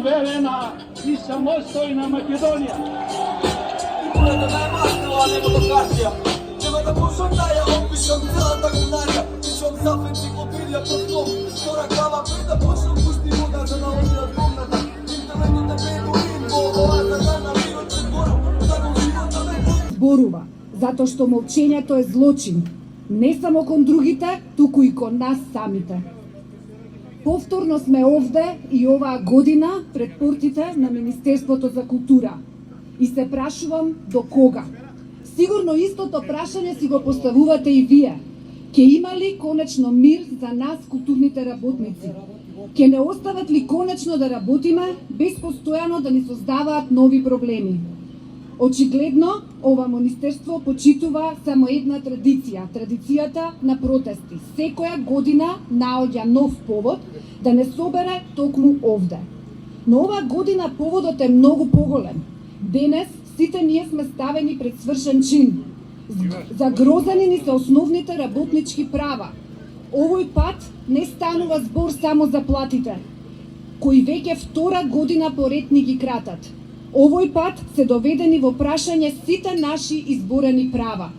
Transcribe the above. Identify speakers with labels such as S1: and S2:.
S1: суверена и самостојна Македонија.
S2: Мојата најмастила нема да кажија, нема да можам да ја опишам целата гунарија. Пишам за енциклопедија прв том, втора глава пред да почнам пушти вода за да одиат комната. Интернетот е бедуин, во оазата на риот се зборам, така живота ме
S3: зборува, затоа што молчењето е злочин, не само кон другите, туку и кон нас самите. Повторно сме овде и оваа година пред портите на Министерството за култура. И се прашувам до кога? Сигурно истото прашање си го поставувате и вие. Ке има ли конечно мир за нас, културните работници? Ке не остават ли конечно да работиме, без постојано да ни создаваат нови проблеми? Очигледно, ова министерство почитува само една традиција, традицијата на протести. Секоја година наоѓа нов повод да не собере токму овде. Но оваа година поводот е многу поголем. Денес сите ние сме ставени пред свршен чин. Загрозени ни се основните работнички права. Овој пат не станува збор само за платите, кои веќе втора година поред ни ги кратат. Овој пат се доведени во прашање сите наши изборени права.